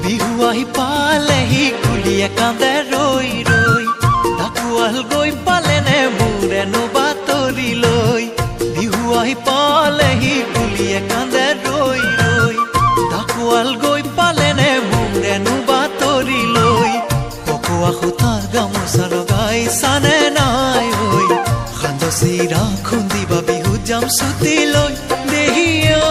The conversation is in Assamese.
বিহু আহি পালেহি কুলিয়ে কান্দে ৰৈ ৰৈ ঢাকুৱাল গৈ পালেনে মোৰেনো বাতৰি লৈ বিহু আহি পালেহি কুলিয়ে কান্দে ৰৈ ৰৈ ঢাকুৱাল গৈ পালেনে মোৰেনো বাতৰি লৈ ককোৱা সূতাৰ গামোচা লগাইছানে নাই ঐ সান্দহ চিৰা খুন্দিবা বিহু যাম ছুটি লৈ দেহিয়া